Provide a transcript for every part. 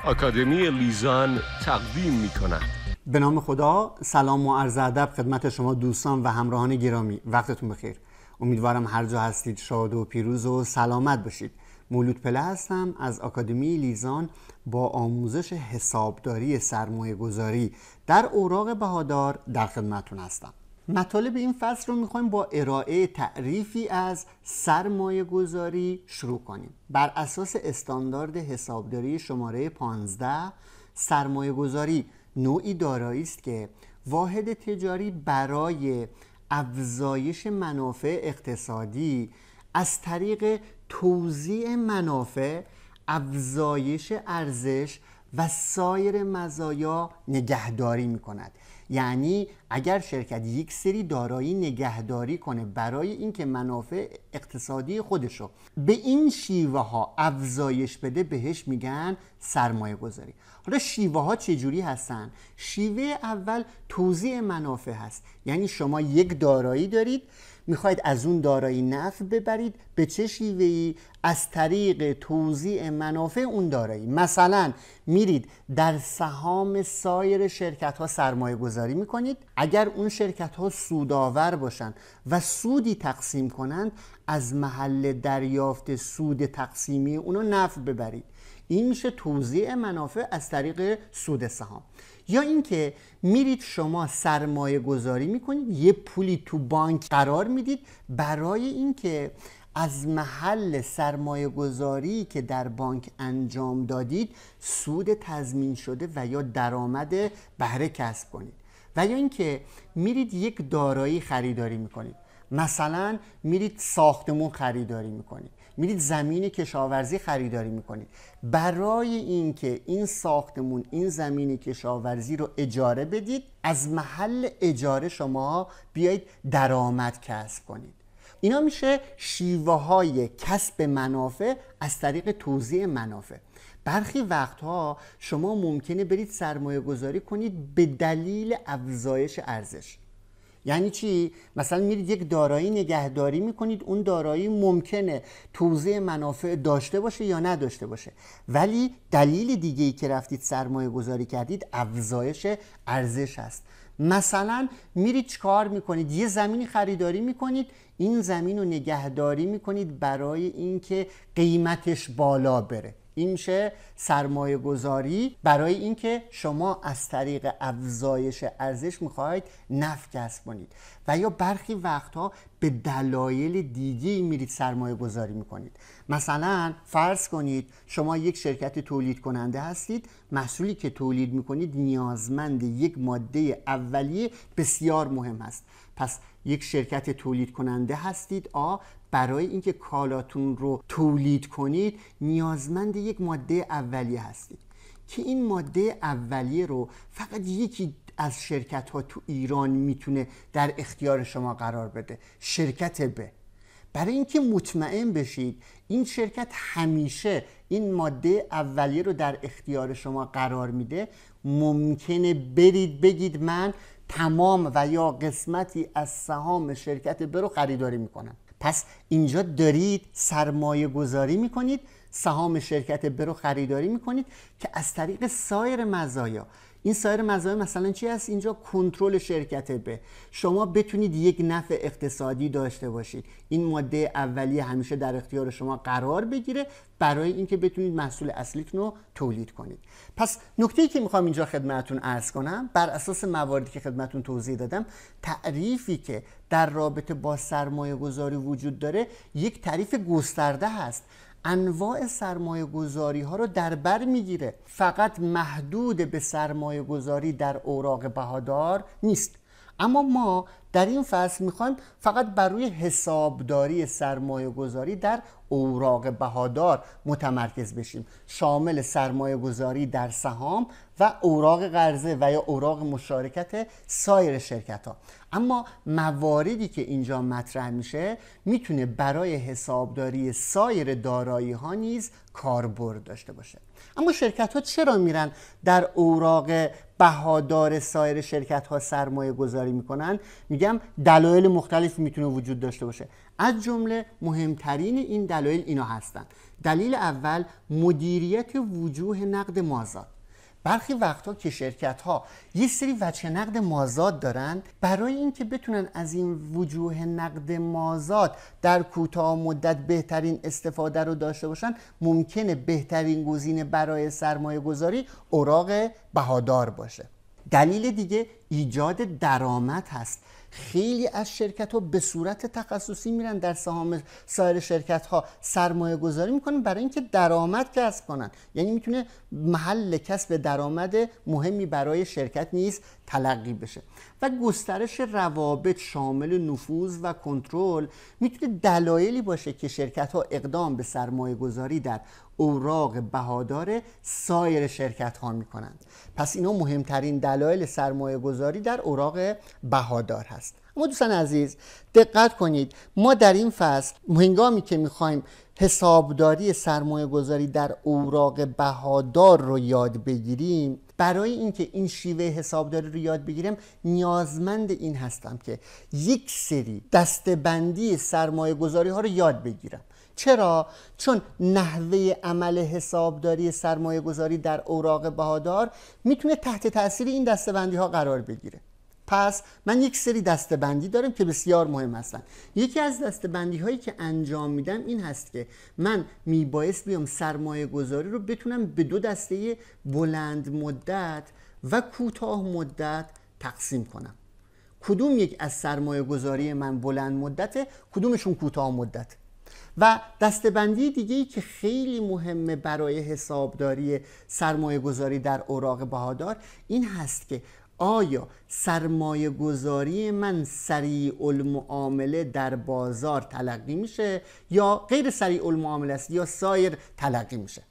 آکادمی لیزان تقدیم می کند. به نام خدا، سلام و عرض ادب خدمت شما دوستان و همراهان گرامی. وقتتون بخیر. امیدوارم هر جا هستید شاد و پیروز و سلامت باشید. مولود پله هستم از آکادمی لیزان با آموزش حسابداری سرمایه گذاری در اوراق بهادار در خدمتتون هستم. مطالب این فصل رو میخوایم با ارائه تعریفی از سرمایه گذاری شروع کنیم. بر اساس استاندارد حسابداری شماره 15، سرمایه گذاری نوعی دارایی است که واحد تجاری برای افزایش منافع اقتصادی از طریق توزیع منافع، افزایش ارزش و سایر مزایا نگهداری می‌کند. یعنی اگر شرکت یک سری دارایی نگهداری کنه برای اینکه منافع اقتصادی خودشو به این شیوه ها افزایش بده، بهش میگن سرمایه گذاری. حالا شیوه ها چجوری هستن؟ شیوه اول توزیع منافع هست. یعنی شما یک دارایی دارید، میخواید از اون دارایی نفع ببرید. به چه شیوهی؟ از طریق توزیع منافع اون دارایی. مثلا میرید در سهام سایر شرکت ها سرمایه گذاری میکنید. اگر اون شرکت ها سودآور باشن و سودی تقسیم کنند، از محل دریافت سود تقسیمی اونو نفع ببرید. این میشه توزیع منافع از طریق سود سهام. یا اینکه میرید شما سرمایه گذاری میکنید، یه پولی تو بانک قرار میدید برای اینکه از محل سرمایه گذاری که در بانک انجام دادید سود تضمین شده و یا درآمد بهره کسب کنید. و یا اینکه میرید یک دارایی خریداری میکنید. مثلا میرید ساختمون خریداری میکنید، میرید زمین کشاورزی خریداری میکنید. برای اینکه این ساختمون، این زمین کشاورزی رو اجاره بدید، از محل اجاره شما بیایید درآمد کسب کنید. اینا میشه شیوه های کسب منافع از طریق توزیع منافع. برخی وقتها شما ممکنه برید سرمایه گذاری کنید به دلیل افزایش ارزش. یعنی چی؟ مثلا میرید یک دارایی نگهداری میکنید، اون دارایی ممکنه توزیع منافع داشته باشه یا نداشته باشه، ولی دلیل دیگه‌ای که رفتید سرمایه گذاری کردید افزایش ارزش است. مثلا میرید چیکار میکنید؟ یه زمینی خریداری میکنید، این زمین رو نگهداری میکنید برای اینکه قیمتش بالا بره. این میشه سرمایه گذاری برای اینکه شما از طریق افزایش ارزش میخواید نفع کسب کنید. و یا برخی وقتها به دلایل دیگه میرید سرمایه گذاری میکنید. مثلا فرض کنید شما یک شرکت تولید کننده هستید، محصولی که تولید میکنید نیازمند یک ماده اولیه بسیار مهم هست. پس یک شرکت تولید کننده هستید، برای اینکه کالاتون رو تولید کنید نیازمند یک ماده اولیه هستید که این ماده اولیه رو فقط یکی از شرکت ها تو ایران میتونه در اختیار شما قرار بده، شرکت ب. برای اینکه مطمئن بشید این شرکت همیشه این ماده اولیه رو در اختیار شما قرار میده، ممکنه برید بگید من تمام و یا قسمتی از سهام شرکت ب رو خریداری میکنم. پس اینجا دارید سرمایه گذاری میکنید، سهام شرکت ب رو خریداری میکنید که از طریق سایر مزایا. این سایر مزایا مثلا چی هست؟ اینجا کنترل شرکت ب، شما بتونید یک نفع اقتصادی داشته باشید، این ماده اولیه همیشه در اختیار شما قرار بگیره برای اینکه بتونید محصول اصلیتون رو تولید کنید. پس نکته‌ای که میخوام اینجا خدمتتون عرض کنم بر اساس مواردی که خدمتتون توضیح دادم، تعریفی که در رابطه با سرمایه گذاری وجود داره یک تعریف گسترده هست. انواع سرمایه گذاری ها رو در بر میگیره، فقط محدود به سرمایه گذاری در اوراق بهادار نیست. اما ما در این فصل میخوایم فقط بر روی حسابداری سرمایه گذاری در اوراق بهادار متمرکز بشیم، شامل سرمایه گذاری در سهام و اوراق قرضه و یا اوراق مشارکت سایر شرکت ها. اما مواردی که اینجا مطرح میشه میتونه برای حسابداری سایر دارایی ها نیز کاربرد داشته باشه. اما شرکت ها چرا میرن در اوراق بهادار سایر شرکت ها سرمایه گذاری میکنن؟ میگم دلایل مختلف میتونه وجود داشته باشه. از جمله مهمترین این دلایل اینا هستند. دلیل اول، مدیریت وجوه نقد مازاد. برخی وقتها که شرکت ها یه سری وجه نقد مازاد دارن، برای اینکه بتونن از این وجوه نقد مازاد در کوتاه مدت بهترین استفاده رو داشته باشن، ممکنه بهترین گزینه برای سرمایه گذاری اوراق بهادار باشه. دلیل دیگه ایجاد درآمد هست. خیلی از شرکت ها به صورت تخصصی میرن در سهام سایر شرکت ها سرمایه گذاری میکنن برای اینکه درآمد کسب کنن. یعنی میتونه محل کسب درآمد مهمی برای شرکت نیز تلقی بشه. و گسترش روابط شامل نفوذ و کنترل میتونه دلایلی باشه که شرکت ها اقدام به سرمایه گذاری در اوراق بهادار سایر شرکت ها میکنند. پس اینا مهمترین دلایل سرمایه گذاری در اوراق بهادار هست. اما دوستان عزیز دقت کنید، ما در این فصل هنگامی که میخوایم حسابداری سرمایه گذاری در اوراق بهادار رو یاد بگیریم، برای اینکه این شیوه حسابداری رو یاد بگیرم نیازمند این هستم که یک سری دسته‌بندی سرمایه گذاری ها رو یاد بگیرم. چرا؟ چون نحوه عمل حسابداری سرمایه گذاری در اوراق بهادار میتونه تحت تاثیر این دسته‌بندی ها قرار بگیره. پس من یک سری دسته‌بندی دارم که بسیار مهم هستن. یکی از دسته‌بندی هایی که انجام میدم این هست که من میبایست بیام سرمایه گذاری رو بتونم به دو دسته بلند مدت و کوتاه مدت تقسیم کنم. کدوم یک از سرمایه گذاری من بلند مدته، کدومشون کوتاه مدت. و دسته‌بندی دیگه‌ای که خیلی مهمه برای حسابداری سرمایه گذاری در اوراق بهادار این هست که آیا سرمایه گذاری من سریع المعامله در بازار تلقی میشه یا غیر سریع المعامله است یا سایر تلقی میشه.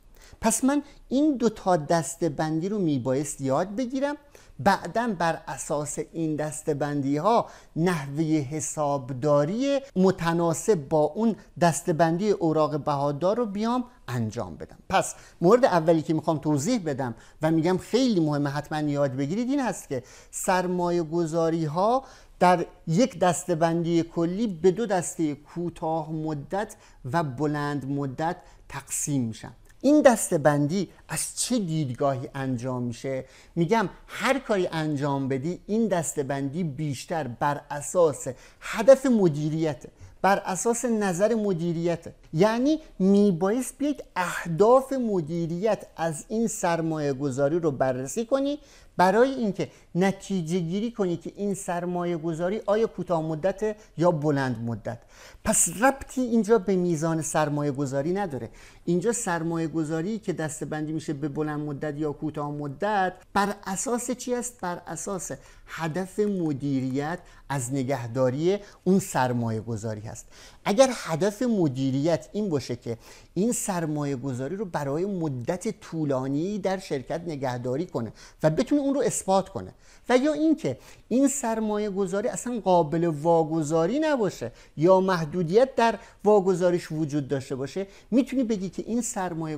پس من این دو تا دسته‌بندی رو میبایست یاد بگیرم، بعداً بر اساس این دسته‌بندی ها نحوه حسابداری متناسب با اون دسته‌بندی اوراق بهادار رو بیام انجام بدم. پس مورد اولی که میخوام توضیح بدم و میگم خیلی مهمه حتما یاد بگیرید این هست که سرمایه گذاری ها در یک دسته‌بندی کلی به دو دسته کوتاه مدت و بلند مدت تقسیم میشن. این دسته‌بندی از چه دیدگاهی انجام میشه؟ میگم هر کاری انجام بدی این دسته‌بندی بیشتر بر اساس هدف مدیریته، بر اساس نظر مدیریته. یعنی میبایست بیاید اهداف مدیریت از این سرمایه گذاری رو بررسی کنی برای اینکه نتیجه گیری کنی که این سرمایه گذاری آیا کوتاه مدت یا بلند مدت. پس ربطی اینجا به میزان سرمایه گذاری نداره. اینجا سرمایه گذاری که دسته‌بندی میشه به بلند مدت یا کوتاه مدت بر اساس چی است؟ بر اساس هدف مدیریت از نگهداری اون سرمایه گذاری هست. اگر هدف مدیریت این باشه که این سرمایه گذاری رو برای مدت طولانی در شرکت نگهداری کنه و بتونه اون رو اثبات کنه، و یا اینکه این سرمایه گذاری اصلا قابل واگذاری نباشه یا محدودیت در واگذاریش وجود داشته باشه، میتونی بگی که این سرمایه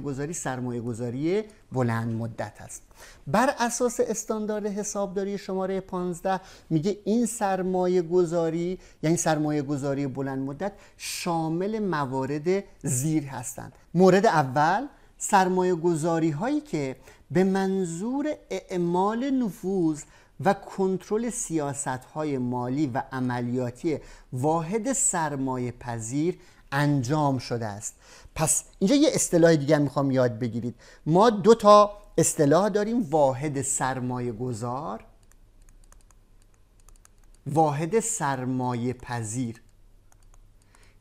گذاری بلند مدت هست. بر اساس استاندارد حسابداری شماره 15 میگه این سرمایه گذاری یعنی سرمایه گذاری بلند مدت شامل موارد زیر هستند. مورد اول، سرمایه گذاری هایی که به منظور اعمال نفوذ و کنترل سیاست‌های مالی و عملیاتی واحد سرمایه پذیر انجام شده است. پس اینجا یه اصطلاح دیگه میخوام یاد بگیرید. ما دو تا اصطلاح داریم: واحد سرمایه گذار، واحد سرمایه پذیر.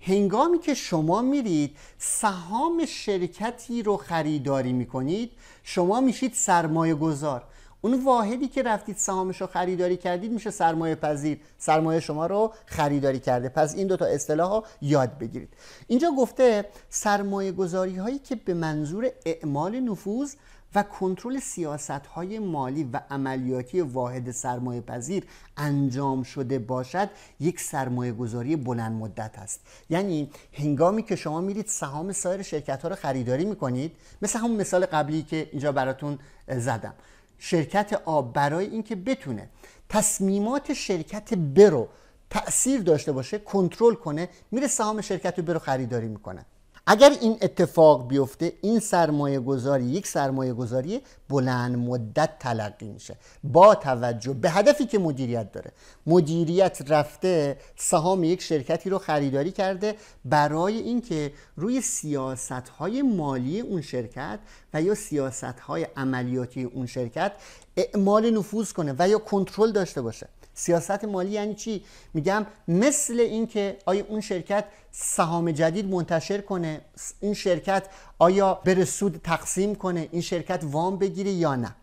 هنگامی که شما میرید سهام شرکتی رو خریداری میکنید، شما میشید سرمایه گذار. اون واحدی که رفتید سهامش رو خریداری کردید میشه سرمایه پذیر، سرمایه شما رو خریداری کرده. پس این دو تا اصطلاح ها یاد بگیرید. اینجا گفته سرمایه گذاری هایی که به منظور اعمال نفوذ و کنترل سیاست‌های مالی و عملیاتی واحد سرمایه پذیر انجام شده باشد یک سرمایه گذاری بلند مدت است. یعنی هنگامی که شما میرید سهام سایر شرکت‌ها رو خریداری میکنید، مثل همون مثال قبلی که اینجا براتون زدم، شرکت آ برای اینکه بتونه تصمیمات شرکت ب رو تأثیر داشته باشه، کنترل کنه، میره سهام شرکت رو برو خریداری میکنه. اگر این اتفاق بیفته، این سرمایه گذاری یک سرمایه گذاری بلند مدت تلقی میشه با توجه به هدفی که مدیریت داره. مدیریت رفته سهام یک شرکتی رو خریداری کرده برای اینکه روی سیاست‌های مالی اون شرکت و یا سیاست‌های عملیاتی اون شرکت اعمال نفوذ کنه و یا کنترل داشته باشه. سیاست مالی یعنی چی؟ میگم مثل این که آیا اون شرکت سهام جدید منتشر کنه، این شرکت آیا بره سود تقسیم کنه، این شرکت وام بگیره یا نه،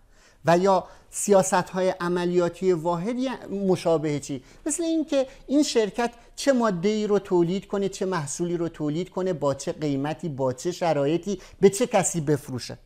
و یا سیاست های عملیاتی واحد مشابه چی؟ مثل این که این شرکت چه ماده‌ای رو تولید کنه، چه محصولی رو تولید کنه، با چه قیمتی، با چه شرایطی، به چه کسی بفروشه.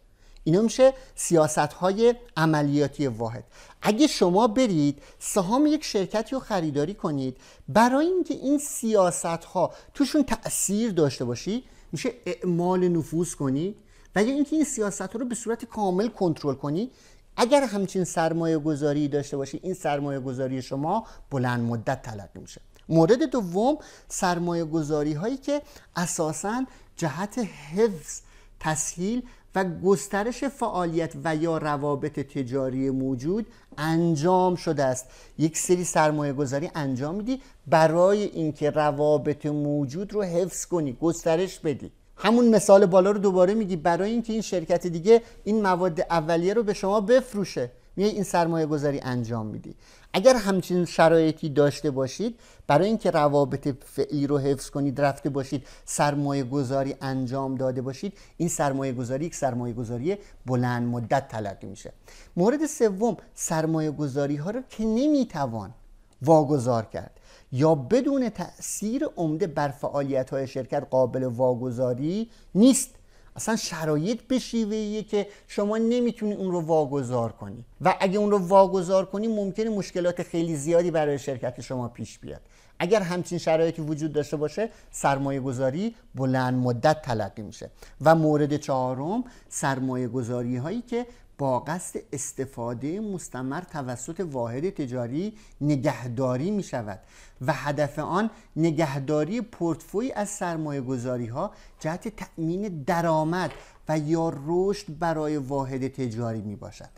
اینا میشه سیاست‌های عملیاتی واحد. اگه شما برید سهام یک شرکتی رو خریداری کنید برای اینکه این سیاست‌ها توشون تأثیر داشته باشی، میشه اعمال نفوذ کنی و یا اینکه این سیاست‌ها رو به صورت کامل کنترل کنی. اگر همچین سرمایه گذاری داشته باشی، این سرمایه گذاری شما بلند مدت تلقی میشه. مورد دوم، سرمایه گذاری هایی که اساساً جهت حفظ، تسهیل و گسترش فعالیت و یا روابط تجاری موجود انجام شده است. یک سری سرمایه گذاری انجام میدی برای اینکه روابط موجود رو حفظ کنی، گسترش بدی. همون مثال بالا رو دوباره میگی، برای اینکه این شرکت دیگه این مواد اولیه رو به شما بفروشه، میای این سرمایه گذاری انجام میدی. اگر همچین شرایطی داشته باشید برای اینکه روابط فعلی رو حفظ کنید، رفته باشید سرمایه گذاری انجام داده باشید، این سرمایه گذاری یک سرمایه گذاری بلند مدت تلقی میشه. مورد سوم، سرمایه گذاری ها رو که نمیتوان واگذار کرد یا بدون تأثیر عمده بر فعالیت های شرکت قابل واگذاری نیست. اصلا شرایط به شیوهیه که شما نمیتونی اون رو واگذار کنی و اگه اون رو واگذار کنی ممکنه مشکلات خیلی زیادی برای شرکت شما پیش بیاد. اگر همچین شرایطی وجود داشته باشه سرمایه گذاری بلند مدت تلقی میشه. و مورد چهارم، سرمایه گذاری هایی که با قصد استفاده مستمر توسط واحد تجاری نگهداری می شود و هدف آن نگهداری پورتفوی از سرمایه گذاری ها جهت تأمین درآمد و یا رشد برای واحد تجاری می باشد.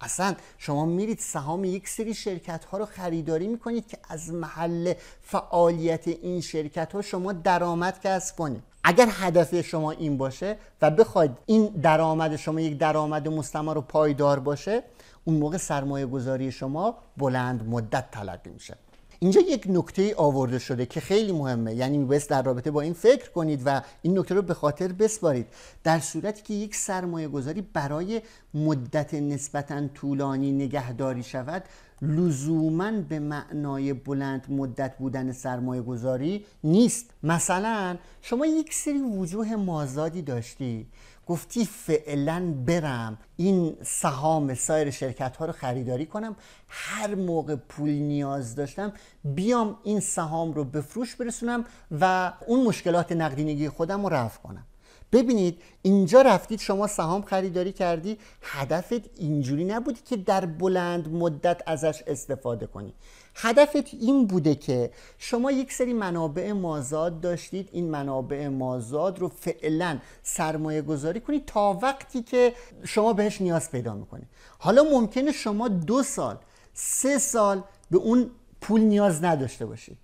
اصلا شما میرید سهام یک سری شرکت ها رو خریداری میکنید که از محل فعالیت این شرکت ها شما درآمد کسب کنید. اگر هدف شما این باشه و بخواید این درآمد شما یک درآمد مستمر و پایدار باشه، اون موقع سرمایه گذاری شما بلند مدت تلقی میشه. اینجا یک نکته آورده شده که خیلی مهمه، یعنی میبایست در رابطه با این فکر کنید و این نکته رو به خاطر بسپارید. در صورتی که یک سرمایه گذاری برای مدت نسبتاً طولانی نگهداری شود، لزوماً به معنای بلند مدت بودن سرمایه گذاری نیست. مثلا شما یک سری وجوه مازادی داشتی، گفتی فعلا برم این سهام سایر شرکت ها رو خریداری کنم، هر موقع پول نیاز داشتم بیام این سهام رو به فروش برسونم و اون مشکلات نقدینگی خودم رو رفع کنم. ببینید اینجا رفتید شما سهام خریداری کردی، هدفت اینجوری نبودی که در بلند مدت ازش استفاده کنی. هدفت این بوده که شما یک سری منابع مازاد داشتید، این منابع مازاد رو فعلا سرمایه گذاری کنید تا وقتی که شما بهش نیاز پیدا میکنید. حالا ممکنه شما 2 سال 3 سال به اون پول نیاز نداشته باشید،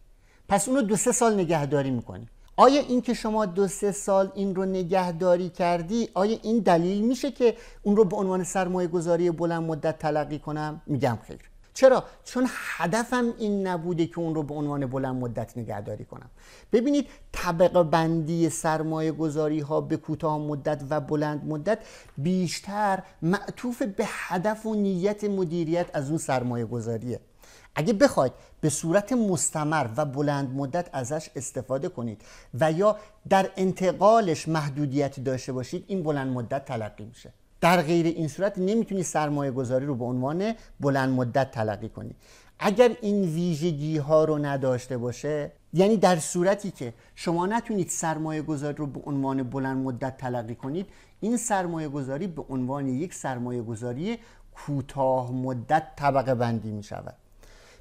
پس اون رو 2-3 سال نگهداری میکنید. آیا این که شما 2-3 سال این رو نگهداری کردی، آیا این دلیل میشه که اون رو به عنوان سرمایه گذاری بلند مدت تلقی کنم؟ میگم خیر. چرا؟ چون هدفم این نبوده که اون رو به عنوان بلند مدت نگهداری کنم. ببینید طبقه بندی سرمایه گذاری ها به کوتاه مدت و بلند مدت بیشتر معطوف به هدف و نیت مدیریت از اون سرمایه گذاریه. اگه بخواید به صورت مستمر و بلند مدت ازش استفاده کنید و یا در انتقالش محدودیت داشته باشید، این بلند مدت تلقی میشه. در غیر این صورت نمیتونی سرمایه گذاری رو به عنوان بلند مدت تلقی کنی. اگر این ویژگی ها رو نداشته باشه، یعنی در صورتی که شما نتونید سرمایه گذاری رو به عنوان بلند مدت تلقی کنید، این سرمایه گذاری به عنوان یک سرمایه گذاری کوتاه مدت طبقه بندی می شود.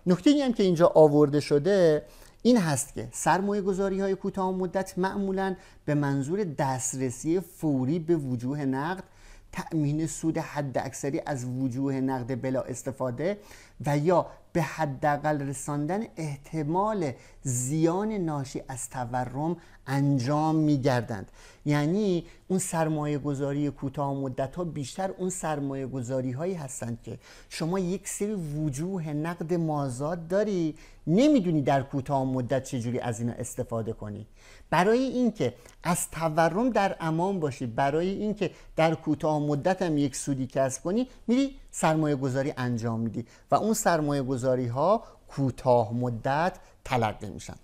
نکته‌ای هم که اینجا آورده شده این هست که سرمایه گذاری های کوتاه مدت معمولاً به منظور دسترسی فوری به وجوه نقد، تأمین سود حد اکثری از وجوه نقد بلا استفاده و یا به حداقل رساندن احتمال زیان ناشی از تورم انجام می‌گردند. یعنی اون سرمایه گذاری کوتاه مدت ها بیشتر اون سرمایه گذاری هایی هستند که شما یک سری وجوه نقد مازاد داری، نمیدونی در کوتاه مدت چجوری از اینا استفاده کنی. برای اینکه از تورم در امان باشی، برای اینکه در کوتاه مدت هم یک سودی کسب کنی، میری سرمایه گذاری انجام میدی و اون سرمایه گذاری ها کوتاه مدت تلقی میشن.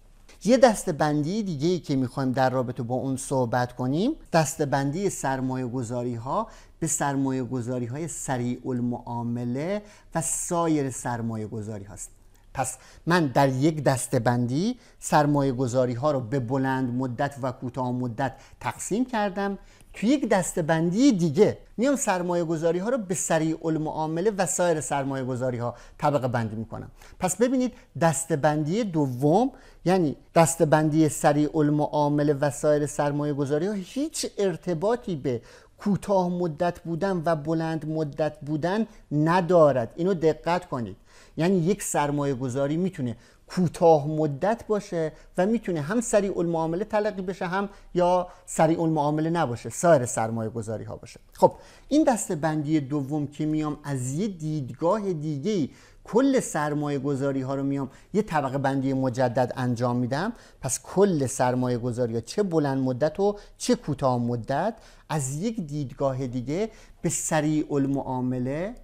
یه دسته‌بندی دیگه‌ای که میخوایم در رابطه با اون صحبت کنیم، دسته‌بندی سرمایه‌گذاری ها به سرمایه‌گذاری های سریع المعامله و سایر سرمایه‌گذاری هاست. پس من در یک دسته‌بندی سرمایه‌گذاری ها رو به بلند مدت و کوتاه مدت تقسیم کردم. توی یک دسته‌بندی دیگه میام سرمایه‌گذاری ها رو به سریع المعامله و سایر سرمایه‌گذاری ها طبقه بندی میکنم. پس ببینید دسته‌بندی دوم، یعنی دسته‌بندی سریع المعامله و سایر سرمایه‌گذاری ها، هیچ ارتباطی به کوتاه مدت بودن و بلند مدت بودن ندارد. اینو دقت کنید. یعنی یک سرمایه گذاری میتونه کوتاه مدت باشه و میتونه هم سریع المعامله تلقی بشه هم یا سریع المعامله نباشه، سایر سرمایه گذاری ها باشه. خب این دسته‌بندی دوم که میام از یه دیدگاه دیگه‌ای کل سرمایه گذاری ها رو میام یه طبقه بندی مجدد انجام میدم، پس کل سرمایه گذاری ها چه بلند مدت و چه کوتاه مدت از یک دیدگاه دیگه به سریع المعامله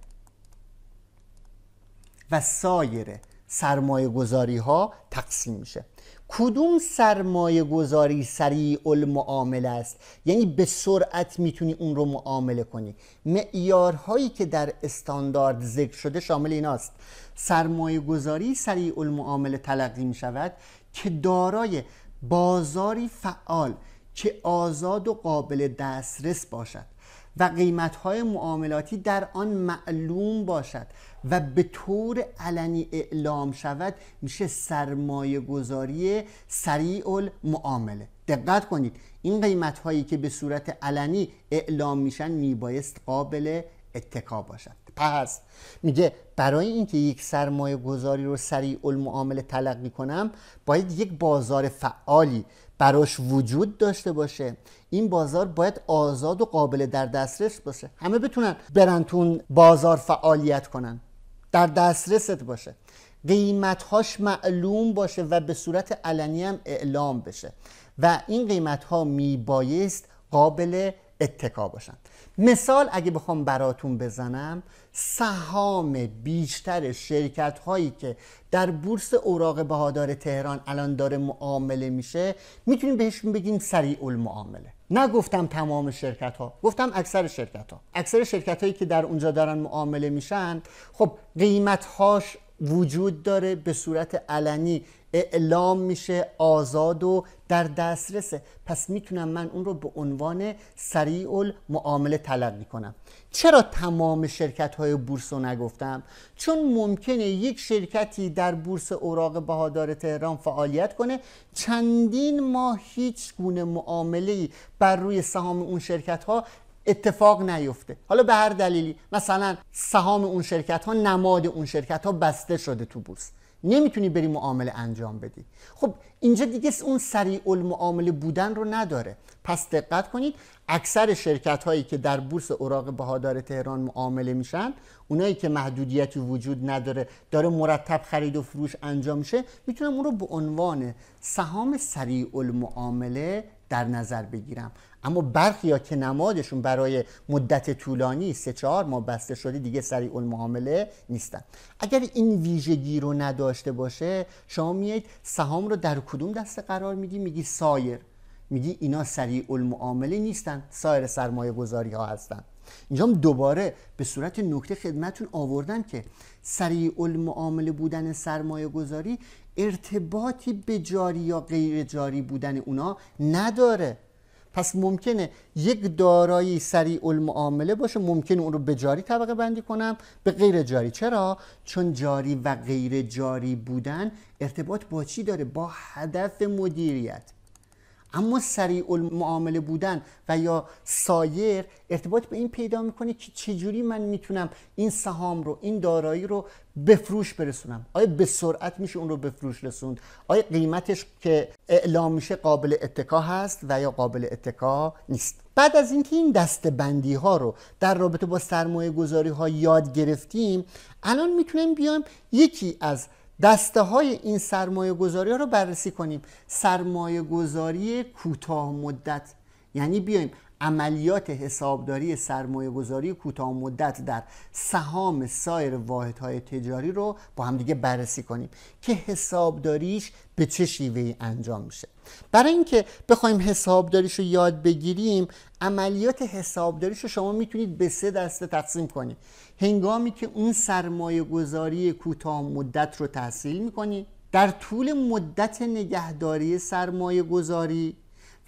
و سایر سرمایه گذاری ها تقسیم میشه. کدوم سرمایه گذاری سریع المعامله است؟ یعنی به سرعت میتونی اون رو معامله کنی. معیارهایی که در استاندارد ذکر شده شامل ایناست: سرمایه گذاری سریع المعامله تلقی میشود که دارای بازاری فعال که آزاد و قابل دسترس باشد و قیمت‌های معاملاتی در آن معلوم باشد و به طور علنی اعلام شود، میشه سرمایه گذاری سریع المعامله. دقت کنید، این قیمت‌هایی که به صورت علنی اعلام میشن میبایست قابل اتکا باشد. پس میگه برای اینکه یک سرمایه گذاری رو سریع المعامله تلقی کنم باید یک بازار فعالی براش وجود داشته باشه. این بازار باید آزاد و قابل در دسترس باشه، همه بتونن برن تو بازار فعالیت کنن، در دسترست باشه، قیمت‌هاش معلوم باشه و به صورت علنی هم اعلام بشه و این قیمت‌ها میبایست قابل اتکا باشن. مثال اگه بخوام براتون بزنم، سهام بیشتر شرکت هایی که در بورس اوراق بهادار تهران الان داره معامله میشه میتونیم بهشون بگیم سریع المعامله. نگفتم تمام شرکت ها، گفتم اکثر شرکت ها. اکثر شرکت هایی که در اونجا دارن معامله میشن خب قیمت هاش وجود داره، به صورت علنی اعلام میشه، آزاد و در دسترسه، پس میتونم من اون رو به عنوان سریع المعامله تلقی کنم. چرا تمام شرکت های بورس رو نگفتم؟ چون ممکنه یک شرکتی در بورس اوراق بهادار تهران فعالیت کنه، چندین ماه هیچ گونه معامله‌ای بر روی سهام اون شرکت ها اتفاق نیفته. حالا به هر دلیلی، مثلا سهام اون شرکت ها، نماد اون شرکت ها بسته شده تو بورس، نمیتونی بری معامله انجام بدی. خب اینجا دیگه اون سریع المعامله بودن رو نداره. پس دقت کنید، اکثر شرکت هایی که در بورس اوراق بهادار تهران معامله میشن، اونایی که محدودیتی وجود نداره، داره مرتب خرید و فروش انجام میشه، میتونم اون رو به عنوان سهام سریع المعامله در نظر بگیرم. اما برخیا که نمادشون برای مدت طولانی 3-4 ماه بسته شده دیگه سریع المعامله نیستن. اگر این ویژگی رو نداشته باشه، شما میایید سهام رو در کدوم دسته قرار میدی؟ میگی سایر، میگی اینا سریع المعامله نیستن، سایر سرمایه گذاری ها هستن. اینجا هم دوباره به صورت نکته خدمتون آوردن که سریع المعامله بودن سرمایه گذاری ارتباطی به جاری یا غیر جاری بودن اونا نداره. پس ممکنه یک دارایی سریع المعامله باشه، ممکنه اون رو به جاری طبقه بندی کنم، به غیر جاری. چرا؟ چون جاری و غیر جاری بودن ارتباط با چی داره؟ با هدف مدیریت. اما سریع المعامله بودن و یا سایر ارتباط به این پیدا میکنه که چجوری من میتونم این سهام رو، این دارایی رو به فروش برسونم. آیا به سرعت میشه اون رو به فروش رسوند؟ آیا قیمتش که اعلام میشه قابل اتکا هست و یا قابل اتکا نیست؟ بعد از اینکه این دسته‌بندی ها رو در رابطه با سرمایه گذاری ها یاد گرفتیم، الان میتونیم بیایم یکی از دسته های این سرمایه گذاری ها رو بررسی کنیم. سرمایه گذاری کوتاه مدت، یعنی بیایم عملیات حسابداری سرمایه گذاری کوتاه مدت در سهام سایر واحدهای تجاری رو با هم دیگه بررسی کنیم که حسابداریش به چه شیوهی انجام میشه. برای اینکه بخوایم حسابداریش رو یاد بگیریم، عملیات حسابداریش رو شما میتونید به 3 دسته تقسیم کنید. هنگامی که اون سرمایه گذاری کوتاه مدت رو تحصیل میکنید، در طول مدت نگهداری سرمایه گذاری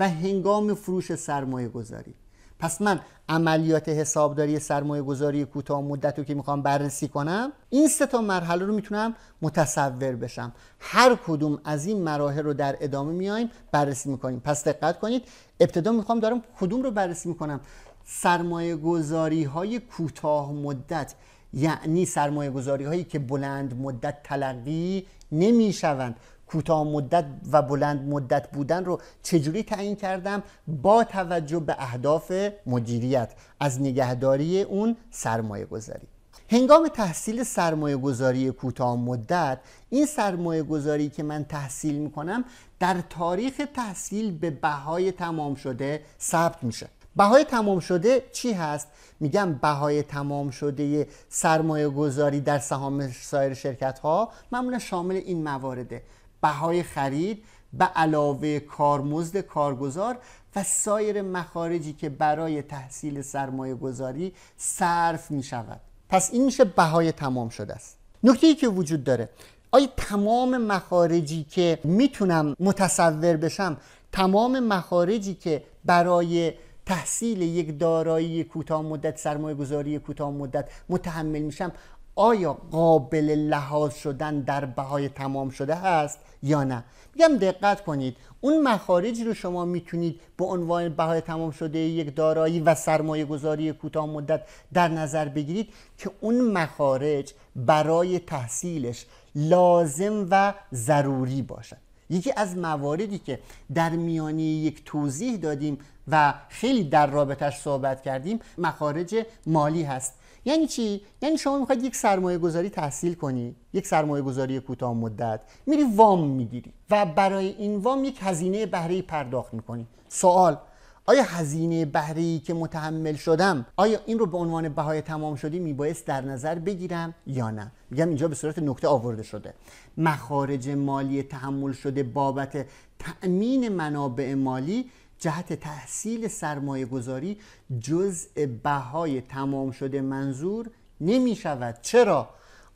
و هنگام فروش سرمایه گذاری. پس من عملیات حسابداری سرمایه گذاری کوتاه مدت رو که میخوام بررسی کنم، این 3 مرحله رو میتونم متصور بشم. هر کدوم از این مراحل رو در ادامه میایم بررسی میکنیم. پس دقت کنید، ابتدا میخوام دارم کدوم رو بررسی میکنم؟ سرمایه گذاری های کوتاه مدت، یعنی سرمایه گذاری هایی که بلند مدت تلقی نمیشوند. کوتاه مدت و بلند مدت بودن رو چجوری تعیین کردم؟ با توجه به اهداف مدیریت از نگهداری اون سرمایه گذاری. هنگام تحصیل سرمایه گذاری کوتاه مدت، این سرمایه گذاری که من تحصیل میکنم در تاریخ تحصیل به بهای تمام شده ثبت میشه. بهای تمام شده چی هست؟ میگم بهای تمام شده سرمایه گذاری در سهام سایر شرکت ها معمولا شامل این موارده: بهای خرید به علاوه کارمزد کارگزار و سایر مخارجی که برای تحصیل سرمایه گذاری صرف می شود. پس این میشه بهای تمام شده است. نکته‌ای که وجود داره، آیا تمام مخارجی که میتونم متصور بشم، تمام مخارجی که برای تحصیل یک دارایی کوتاه مدت، سرمایه گذاری کوتاه مدت متحمل میشم، آیا قابل لحاظ شدن در بهای تمام شده هست یا نه؟ میگم دقت کنید، اون مخارجی رو شما میتونید به عنوان بهای تمام شده یک دارایی و سرمایه گذاری کوتاه مدت در نظر بگیرید که اون مخارج برای تحصیلش لازم و ضروری باشد. یکی از مواردی که در میانه یک توضیح دادیم و خیلی در رابطش صحبت کردیم، مخارج مالی هست. یعنی چی؟ یعنی شما میخواید یک سرمایه گذاری تحصیل کنی، یک سرمایه گذاری کوتاه مدت، میری وام میگیری و برای این وام یک هزینه بهره‌ای پرداخت میکنی. سوال: آیا هزینه بهره‌ای که متحمل شدم، آیا این رو به عنوان بهای تمام شده میبایست در نظر بگیرم یا نه؟ میگم اینجا به صورت نکته آورده شده. مخارج مالی تحمل شده بابت تأمین منابع مالی جهت تحصیل سرمایه گذاری جزء بهای تمام شده منظور نمی شود. چرا؟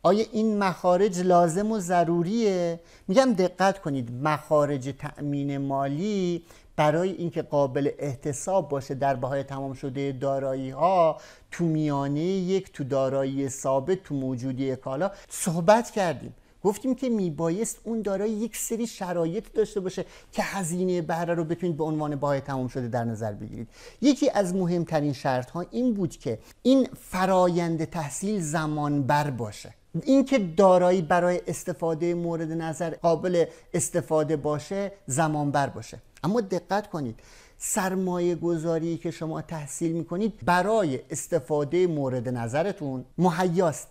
آیا این مخارج لازم و ضروریه؟ میگم دقت کنید، مخارج تأمین مالی برای اینکه قابل احتساب باشه در بهای تمام شده دارایی ها، تو میانه یک تو دارایی ثابت، تو موجودی کالا صحبت کردیم. گفتیم که میبایست اون دارایی یک سری شرایط داشته باشه که هزینه بهره رو بتونید به عنوان بهای تمام شده در نظر بگیرید. یکی از مهمترین شرط ها این بود که این فرایند تحصیل زمان بر باشه، این که دارایی برای استفاده مورد نظر قابل استفاده باشه، زمان بر باشه. اما دقت کنید، سرمایه گذاری که شما تحصیل میکنید برای استفاده مورد نظرتون مهیاست،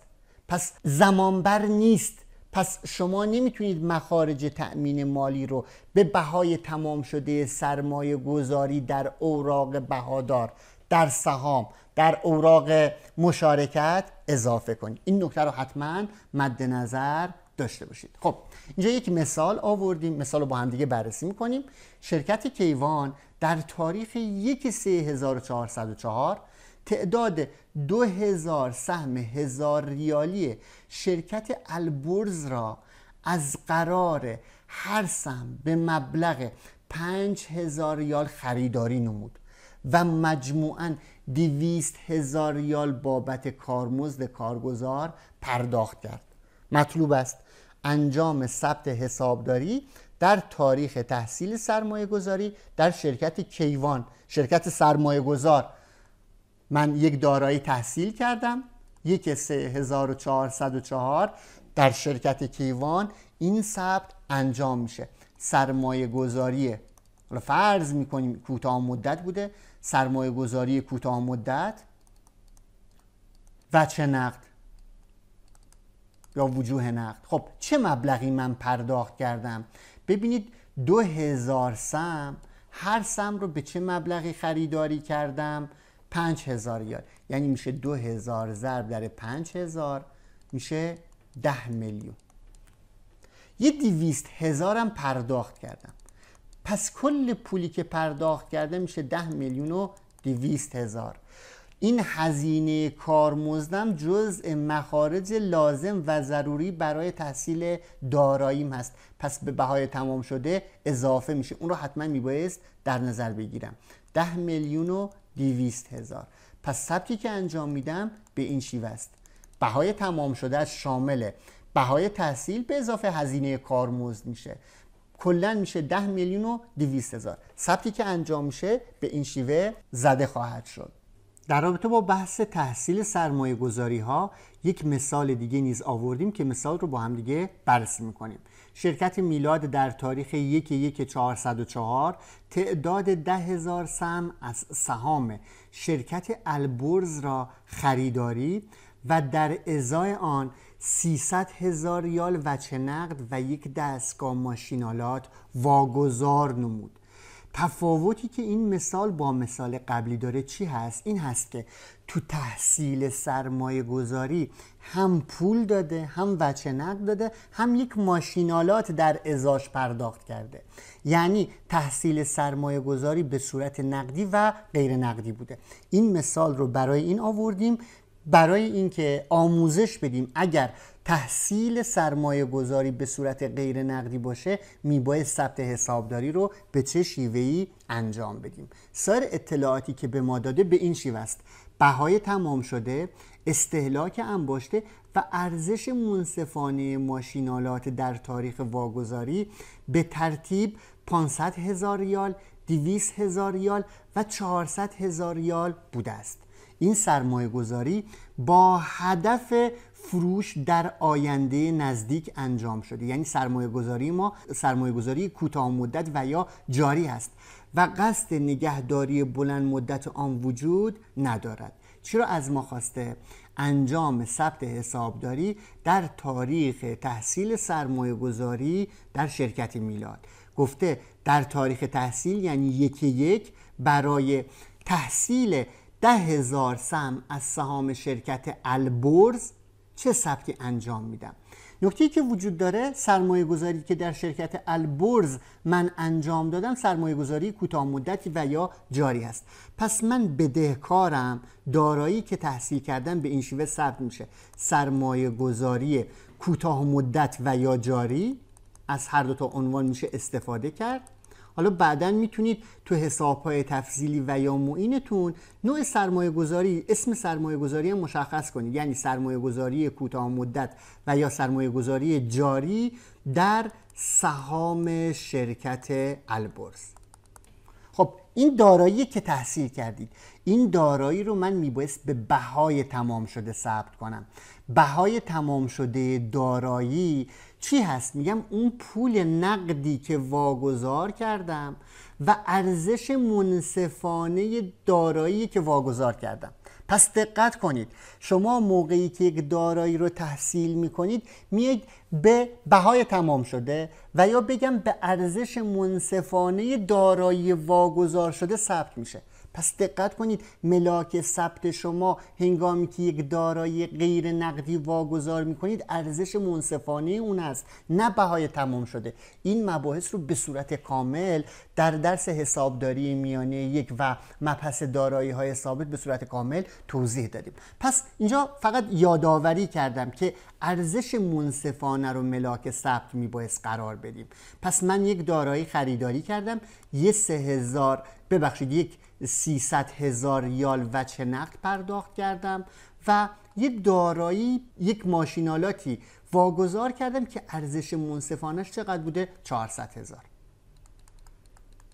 پس زمان بر نیست. پس شما نمیتونید مخارج تأمین مالی رو به بهای تمام شده سرمایه گذاری در اوراق بهادار، در سهام، در اوراق مشارکت اضافه کنید. این نکته رو حتما مد نظر داشته باشید. خب اینجا یک مثال آوردیم، مثال رو با هم دیگه بررسی میکنیم. شرکت کیوان در تاریخ 1/3/1404 تعداد 2000 سهم 1000 ریالی شرکت البرز را از قرار هر سهم به مبلغ 5,000 ریال خریداری نمود و مجموعاً 200,000 ریال بابت کارمزد کارگزار پرداخت کرد. مطلوب است انجام ثبت حسابداری در تاریخ تحصیل سرمایه گذاری در شرکت کیوان، شرکت سرمایه گذار. من یک دارایی تحصیل کردم، 13404 در شرکت کیوان. این ثبت انجام میشه. سرمایه گذاری، فرض میکنیم کوتاه مدت بوده، سرمایه گذاری کوتاه مدت، وجه نقد یا وجوه نقد. خب چه مبلغی من پرداخت کردم؟ ببینید 2000 سهم، هر سهم رو به چه مبلغی خریداری کردم؟ 5000 ریال. یعنی میشه 2000 ضرب در 5000 میشه 10 میلیون. یه 200,000 هم پرداخت کردم، پس کل پولی که پرداخت کرده میشه 10 میلیون و 200,000. این هزینه کارمزدم جزء مخارج لازم و ضروری برای تحصیل داراییم هست، پس به بهای تمام شده اضافه میشه. اون رو حتما میبایست در نظر بگیرم. 10 میلیون و 200,000. پس ثبتی که انجام میدم به این شیوه است. بهای تمام شده شامل بهای تحصیل به اضافه هزینه کارمزد میشه. کلا میشه 10 میلیون و 200,000. ثبتی که انجام میشه به این شیوه زده خواهد شد. در رابطه با بحث تحصیل سرمایه گذاری ها یک مثال دیگه نیز آوردیم که مثال رو با هم دیگه بررسی میکنیم. شرکت میلاد در تاریخ 11404 تعداد 10,000 سهم از سهام شرکت البرز را خریداری و در ازای آن 300,000 ریال وجه نقد و یک دستگاه ماشینالات واگذار نمود. تفاوتی که این مثال با مثال قبلی داره چی هست؟ این هست که تو تحصیل سرمایه گذاری هم پول داده، هم وجه نقد داده، هم یک ماشینالات در ازاش پرداخت کرده. یعنی تحصیل سرمایه گذاری به صورت نقدی و غیر نقدی بوده. این مثال رو برای این آوردیم، برای اینکه آموزش بدیم اگر تحصیل سرمایه گذاری به صورت غیر نقدی باشه میباید ثبت حسابداری رو به چه شیوهی انجام بدیم. سایر اطلاعاتی که به ما داده به این شیوه است: بهای تمام شده، استهلاک انباشته و ارزش منصفانه ماشینالات در تاریخ واگذاری به ترتیب 500,000 ریال، 200,000 ریال و 400,000 ریال بوده است. این سرمایه گذاری با هدف فروش در آینده نزدیک انجام شده. یعنی سرمایه گذاری ما سرمایه گذاری کوتاه مدت و یا جاری است و قصد نگهداری بلند مدت آن وجود ندارد. چرا از ما خواسته؟ انجام ثبت حسابداری در تاریخ تحصیل سرمایه گذاری در شرکت میلاد. گفته در تاریخ تحصیل یعنی 1/1 برای تحصیل 10,000 سهم از سهام شرکت البرز چه ثبتی انجام میدم؟ نکته‌ای که وجود داره، سرمایه گذاری که در شرکت البرز من انجام دادم سرمایه گذاری کوتاه مدتی و یا جاری است. پس من بدهکارم، دارایی که تحصیل کردم به این شیوه ثبت میشه: سرمایه گذاری کوتاه مدت و یا جاری. از هر دو تا عنوان میشه استفاده کرد. حالا بعداً میتونید تو حساب‌های تفضیلی و یا معینتون نوع سرمایه گذاری، اسم سرمایه گذاری هم مشخص کنید، یعنی سرمایه گذاری کوتاه مدت و یا سرمایه گذاری جاری در سهام شرکت البرز. خب این دارایی که تحصیل کردید، این دارایی رو من میبایست به بهای تمام شده ثبت کنم. بهای تمام شده دارایی چی هست؟ میگم اون پول نقدی که واگذار کردم و ارزش منصفانه دارایی که واگذار کردم. پس دقت کنید، شما موقعی که یک دارایی رو تحصیل میکنید میاید به بهای تمام شده و یا بگم به ارزش منصفانه دارایی واگذار شده ثبت میشه. پس دقت کنید، ملاک ثبت شما هنگامی که یک دارایی غیر نقدی واگذار میکنید ارزش منصفانه اون است، نه بهای تمام شده. این مباحث رو به صورت کامل در درس حسابداری میانه یک و مبحث دارایی های ثابت به صورت کامل توضیح دادیم. پس اینجا فقط یادآوری کردم که ارزش منصفانه رو ملاک ثبت میبایست قرار بدیم. پس من یک دارایی خریداری کردم، یک 300,000 ریال وجه نقد پرداخت کردم و یک دارایی، یک ماشینالاتی واگذار کردم که ارزش منصفانش چقدر بوده؟ 400,000.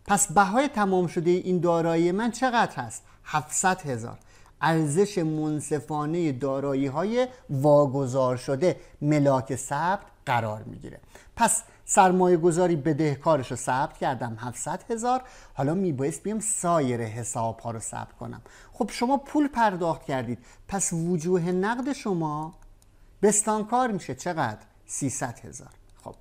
پس بهای تمام شده این دارایی من چقدر هست؟ 700,000. ارزش منصفانه دارایی های واگذار شده ملاک ثبت قرار میگیره. پس سرمایه گذاری بدهکارش رو ثبت کردم 700,000. حالا میبایست بیام سایر حساب ها رو ثبت کنم. خب شما پول پرداخت کردید، پس وجوه نقد شما بستانکار میشه چقدر؟ 300,000. خب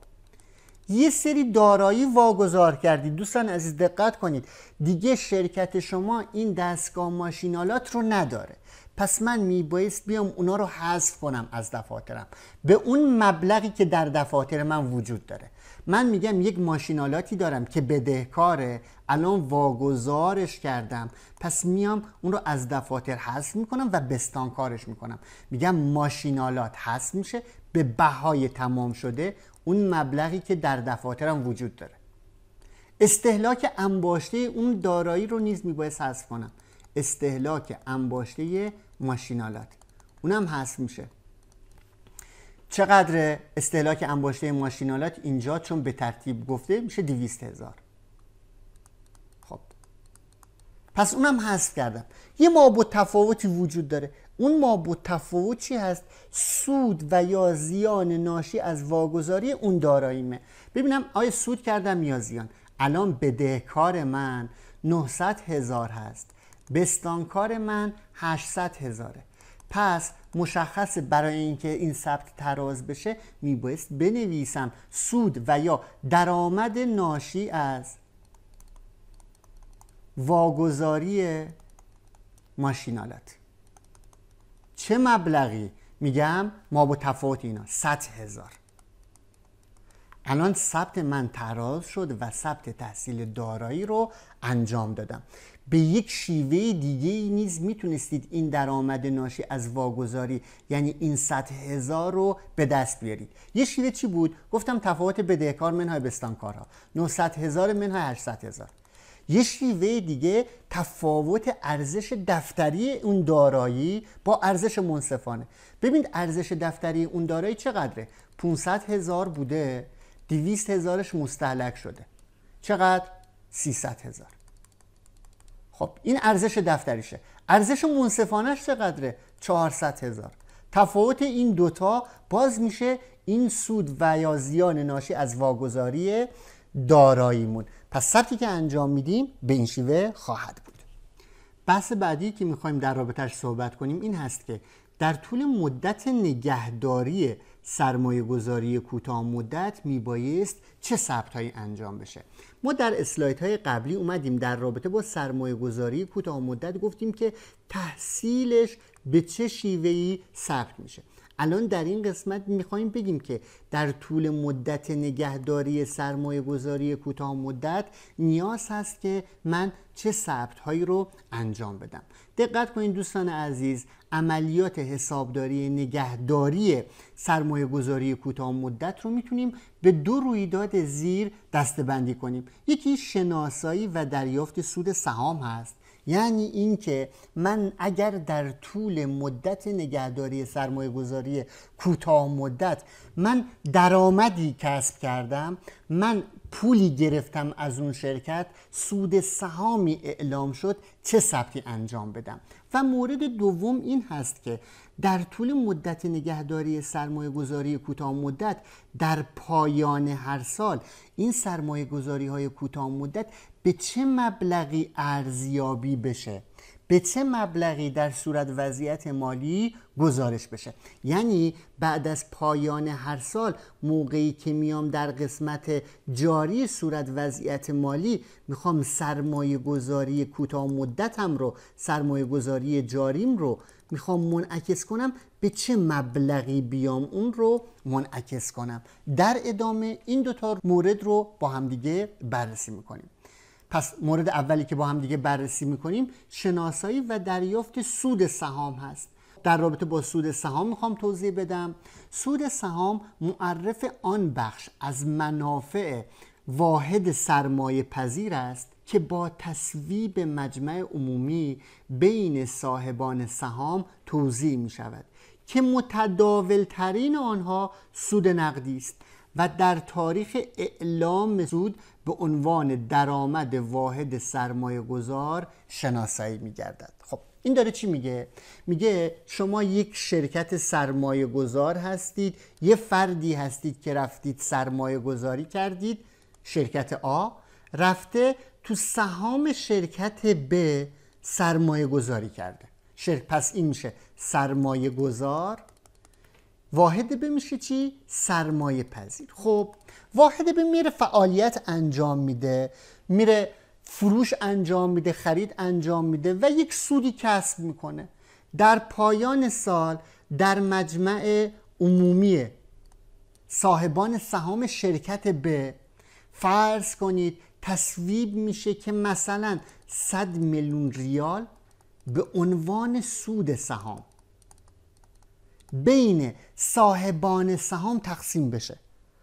یه سری دارایی واگذار کردید. دوستان عزیز دقت کنید، دیگه شرکت شما این دستگاه ماشینالات رو نداره، پس من میبایست بیام اونا رو حذف کنم از دفاترم به اون مبلغی که در دفاتر من وجود داره. من میگم یک ماشینالاتی دارم که بدهکاره، الان واگذارش کردم، پس میام اون رو از دفاتر حذف میکنم و بستانکارش میکنم. میگم ماشینالات حذف میشه به بهای تمام شده اون مبلغی که در دفاترم وجود داره. استهلاک انباشته اون دارایی رو نیز میبایست حذف کنم، استهلاک انباشته ماشینالات اونم حذف میشه. چقدر استهلاک انباشته ماشینالات اینجا؟ چون به ترتیب گفته میشه 200,000. خب پس اونم حذف کردم. یه مابعد تفاوتی وجود داره. اون مابعد تفاوت چی هست؟ سود و یا زیان ناشی از واگذاری اون داراییمه. ببینم آیا سود کردم یا زیان. الان بدهکار من 900,000 هست، بستانکار من 800,000. پس مشخص برای اینکه این ثبت تراز بشه میبایست بنویسم سود و یا درآمد ناشی از واگذاری ماشینالات. چه مبلغی؟ میگم ما با تفاوت اینا 100,000. الان ثبت من تراز شد و ثبت تحصیل دارایی رو انجام دادم. به یک شیوه دیگه نیز میتونستید این درآمد ناشی از واگذاری، یعنی این 100,000 رو به دست بیارید. یه شیوه چی بود؟ گفتم تفاوت بدهکار منهای بستانکارها، 900,000 منهای 800,000. یه شیوه دیگه تفاوت ارزش دفتری اون دارایی با ارزش منصفانه. ببینید ارزش دفتری اون دارایی چقدره؟ 500,000 بوده، 200,000ش مستهلک شده. چقدر؟ 300,000. خب این ارزش دفتریشه. ارزش منصفانش چقدره؟ 400,000. تفاوت این دوتا باز میشه این سود و یا زیان ناشی از واگذاری داراییمون. پس ثبتی که انجام میدیم به این شیوه خواهد بود. بحث بعدی که میخوایم در رابطه‌اش صحبت کنیم این هست که در طول مدت نگهداری سرمایه گذاری کوتاه مدت میبایست چه ثبت‌هایی انجام بشه. ما در اسلایدهای قبلی اومدیم در رابطه با سرمایه گذاری کوتاه مدت گفتیم که تحصیلش به چه شیوهی ثبت میشه. الان در این قسمت میخوایم بگیم که در طول مدت نگهداری سرمایه گذاری کوتاه مدت نیاز هست که من چه ثبت‌هایی رو انجام بدم. دقت کنید دوستان عزیز، عملیات حسابداری نگهداری سرمایه گذاری کوتاه مدت رو میتونیم به دو رویداد زیر دسته‌بندی کنیم. یکی شناسایی و دریافت سود سهام هست، یعنی این که من اگر در طول مدت نگهداری سرمایه گذاری کوتاه مدت من درآمدی کسب کردم، من پولی گرفتم از اون شرکت، سود سهامی اعلام شد، چه ثبتی انجام بدم. و مورد دوم این هست که در طول مدت نگهداری سرمایه گذاری کوتاه مدت در پایان هر سال این سرمایه گذاری های کوتاه مدت به چه مبلغی ارزیابی بشه، به چه مبلغی در صورت وضعیت مالی گزارش بشه. یعنی بعد از پایان هر سال موقعی که میام در قسمت جاری صورت وضعیت مالی میخوام سرمایه گذاری کوتاه مدتم رو، سرمایه گذاری جاریم رو میخوام منعکس کنم، به چه مبلغی بیام اون رو منعکس کنم. در ادامه این دوتا مورد رو با همدیگه بررسی میکنیم. پس مورد اولی که با هم دیگه بررسی میکنیم شناسایی و دریافت سود سهام هست. در رابطه با سود سهام میخوام توضیح بدم. سود سهام معرف آن بخش از منافع واحد سرمایه پذیر است که با تصویب مجمع عمومی بین صاحبان سهام توزیع می شود که متداول ترین آنها سود نقدی است و در تاریخ اعلام سود به عنوان درآمد واحد سرمایه گذار شناسایی می گردد. خب این داره چی میگه؟ میگه شما یک شرکت سرمایه گذار هستید، یه فردی هستید که رفتید سرمایه گذاری کردید، شرکت آ رفته تو سهام شرکت ب سرمایه گذاری کرده. پس این میشه سرمایه گذار، واحد ب میشه چی؟ سرمایه پذیر. خب واحد ب میره فعالیت انجام میده، میره فروش انجام میده، خرید انجام میده و یک سودی کسب میکنه. در پایان سال در مجمع عمومی صاحبان سهام شرکت ب فرض کنید تصویب میشه که مثلا 100 میلیون ریال به عنوان سود سهام بین صاحبان سهام تقسیم بشه.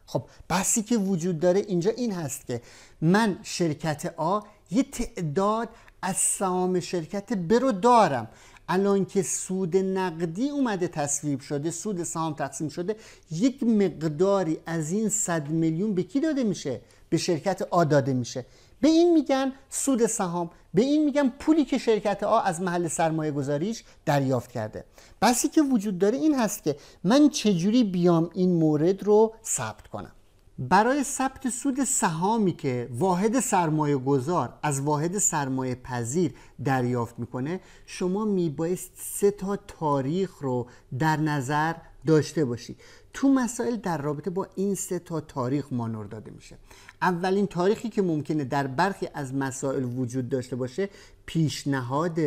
خب بحثی که وجود داره اینجا این هست که من شرکت آ یه تعداد از سهام شرکت ب رو دارم، الان که سود نقدی اومده تصویب شده، سود سهام تقسیم شده، یک مقداری از این 100 میلیون به کی داده میشه؟ به شرکت آ داده میشه. به این میگن سود سهام، به این میگن پولی که شرکت آ از محل سرمایه گذاریش دریافت کرده. بحثی که وجود داره این هست که من چجوری بیام این مورد رو ثبت کنم. برای ثبت سود سهامی که واحد سرمایه گذار از واحد سرمایه پذیر دریافت میکنه، شما میبایست 3 تا تاریخ رو در نظر داشته باشید. تو مسائل در رابطه با این 3 تا تاریخ مانور داده میشه. اولین تاریخی که ممکنه در برخی از مسائل وجود داشته باشه پیشنهاد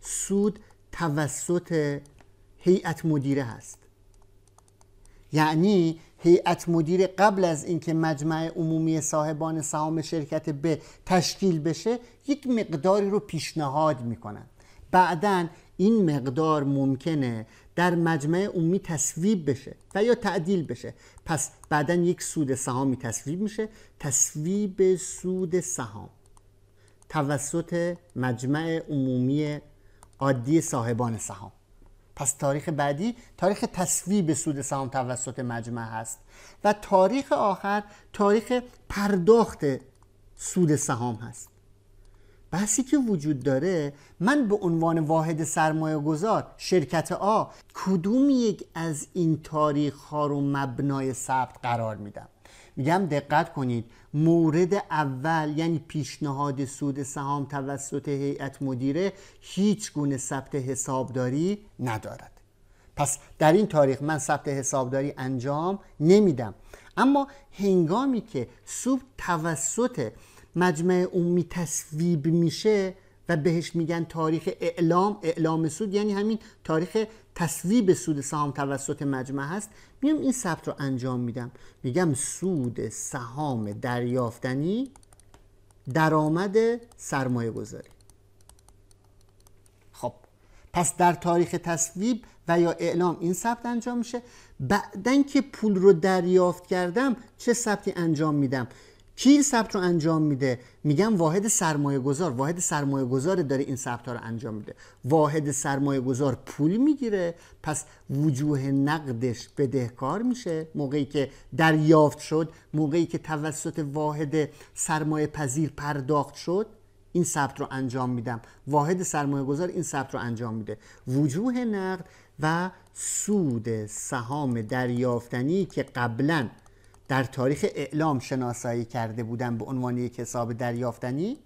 سود توسط هیئت مدیره هست. یعنی هیئت مدیره قبل از اینکه مجمع عمومی صاحبان سهام شرکت ب تشکیل بشه یک مقداری رو پیشنهاد میکنن، بعداً این مقدار ممکنه در مجمع عمومی تصویب بشه و یا تعدیل بشه. پس بعداً یک سود سهامی تصویب میشه، تصویب سود سهام توسط مجمع عمومی عادی صاحبان سهام. پس تاریخ بعدی تاریخ تصویب سود سهام توسط مجمع هست و تاریخ آخر تاریخ پرداخت سود سهام هست. بحثی که وجود داره، من به عنوان واحد سرمایه گذار شرکت آ کدوم یک از این تاریخ ها رو مبنای ثبت قرار میدم؟ میگم دقت کنید، مورد اول یعنی پیشنهاد سود سهام توسط هیئت مدیره هیچ گونه ثبت حسابداری ندارد. پس در این تاریخ من ثبت حسابداری انجام نمیدم. اما هنگامی که سود توسط مجمع عمومی تصویب میشه و بهش میگن تاریخ اعلام سود، یعنی همین تاریخ تصویب سود سهام توسط مجمع هست، میام این ثبت رو انجام میدم، میگم سود سهام دریافتنی درآمد سرمایه گذاری. خب پس در تاریخ تصویب و یا اعلام این ثبت انجام میشه. بعدن که پول رو دریافت کردم چه ثبتی انجام میدم؟ کی ثبت رو انجام میده؟ میگم واحد سرمایه گذار. واحد سرمایه گذار داره این ثبت رو انجام میده. واحد سرمایه گذار پول میگیره، پس وجوه نقدش بدهکار میشه موقعی که دریافت شد، موقعی که توسط واحد سرمایه پذیر پرداخت شد. این ثبت رو انجام میدم، واحد سرمایه گذار این ثبت رو انجام میده. وجوه نقد و سود سهام دریافتنی که قبلاً در تاریخ اعلام شناسایی کرده بودم به عنوان یک حساب دریافتنی،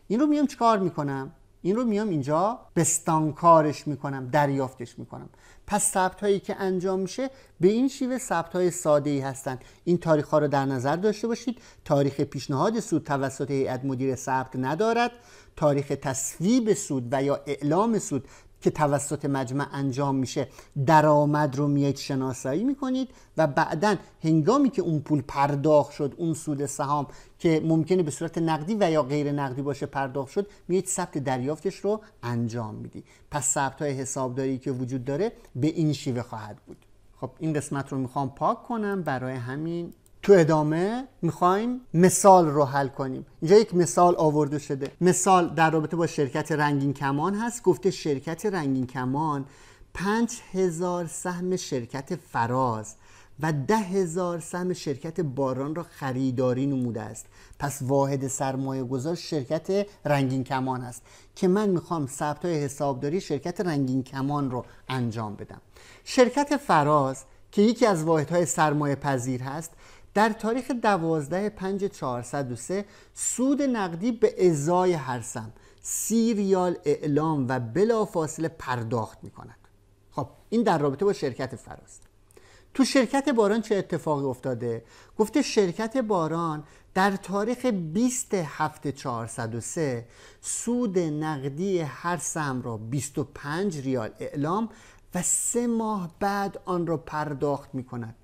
این رو میام چیکار میکنم؟ این رو میام اینجا بستانکارش میکنم، دریافتش میکنم. پس ثبت هایی که انجام میشه به این شیوه ثبت های ساده ای هستن. این تاریخ ها رو در نظر داشته باشید. تاریخ پیشنهاد سود توسط هیئت مدیره ثبت ندارد. تاریخ تصویب سود و یا اعلام سود که توسط مجمع انجام میشه، درآمد رو میایید شناسایی میکنید و بعداً هنگامی که اون پول پرداخت شد، اون سود سهام که ممکنه به صورت نقدی و یا غیر نقدی باشه پرداخت شد، میایید ثبت دریافتش رو انجام میدی. پس ثبت‌های حسابداری که وجود داره به این شیوه خواهد بود. خب این قسمت رو میخوام پاک کنم، برای همین تو ادامه میخوایم مثال رو حل کنیم. اینجا یک مثال آورده شده. مثال در رابطه با شرکت رنگین کمان هست. گفته شرکت رنگین کمان 5000 سهم شرکت فراز و 10,000 سهم شرکت باران را خریداری نموده است. پس واحد سرمایه گذار شرکت رنگین کمان است که من میخوام ثبت‌های حسابداری شرکت رنگین کمان رو انجام بدم. شرکت فراز که یکی از واحدهای سرمایه پذیر هست، در تاریخ 12/5/403 سود نقدی به ازای هر سهم 30 ریال اعلام و بلافاصله پرداخت می کند. خب این در رابطه با شرکت فراز. تو شرکت باران چه اتفاقی افتاده؟ گفته شرکت باران در تاریخ 20/7/403 سود نقدی هر سهم را 25 ریال اعلام و 3 ماه بعد آن را پرداخت می کند.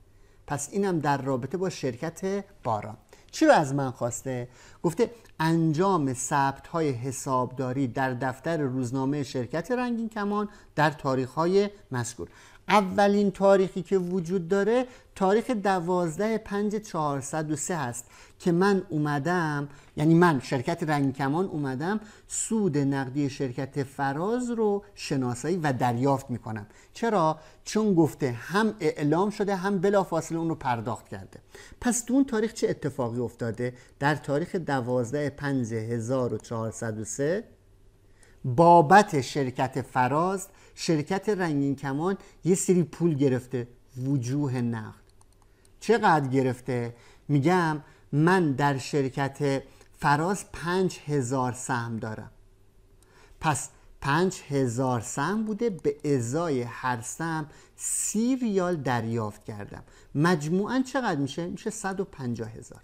پس اینم در رابطه با شرکت باران. چی رو از من خواسته؟ گفته انجام ثبت‌های حسابداری در دفتر روزنامه شرکت رنگین کمان در تاریخ‌های مذکور. اولین تاریخی که وجود داره تاریخ 12/5/403 هست که من اومدم، یعنی من شرکت رنگین کمان اومدم سود نقدی شرکت فراز رو شناسایی و دریافت میکنم. چرا؟ چون گفته هم اعلام شده هم بلافاصله اون رو پرداخت کرده. پس تو اون تاریخ چه اتفاقی افتاده؟ در تاریخ 12/5/1403 بابت شرکت فراز شرکت رنگین کمان یه سری پول گرفته، وجوه نقد. چقدر گرفته؟ میگم من در شرکت فراز 5000 سهم دارم. پس 5000 سهم بوده، به ازای هر سهم 30 ریال دریافت کردم. مجموعاً چقدر میشه؟ میشه 150,000.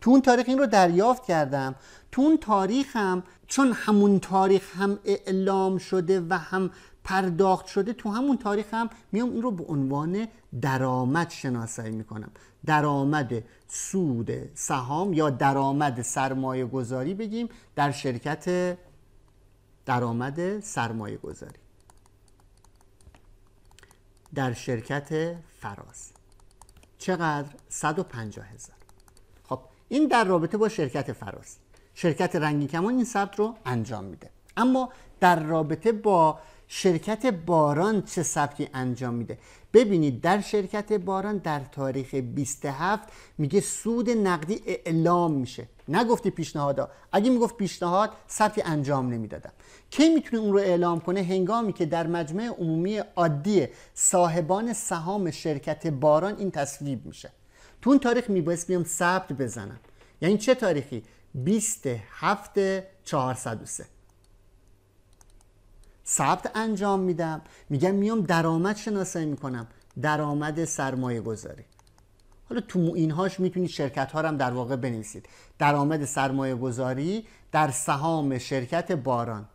تو اون تاریخ این رو دریافت کردم. تو اون تاریخ هم چون همون تاریخ هم اعلام شده و هم پرداخت شده، تو همون تاریخ هم میام این رو به عنوان درآمد شناسایی میکنم. درآمد سود سهام یا درآمد سرمایه گذاری بگیم در شرکت درآمد سرمایه گذاری در شرکت فراز. چقدر؟ 150,000. خب این در رابطه با شرکت فراز. شرکت رنگین کمان این ثبت رو انجام میده. اما در رابطه با شرکت باران چه ثبتی انجام میده؟ ببینید در شرکت باران در تاریخ 27 میگه سود نقدی اعلام میشه. نگفتی پیشنهادا. اگه میگفت پیشنهاد ثبتی انجام نمیدادم. کی میتونه اون رو اعلام کنه؟ هنگامی که در مجمع عمومی عادی صاحبان سهام شرکت باران این تصویب میشه. تو اون تاریخ میبایست بیام ثبت بزنم. یعنی چه تاریخی؟ 20/7/403 ثبت انجام میدم. میگم میام درآمد شناسایی میکنم، درآمد سرمایه گذاری. حالا تو اینهاش میتونید شرکت ها رو هم در واقع بنویسید. درآمد سرمایه گذاری در سهام شرکت باران.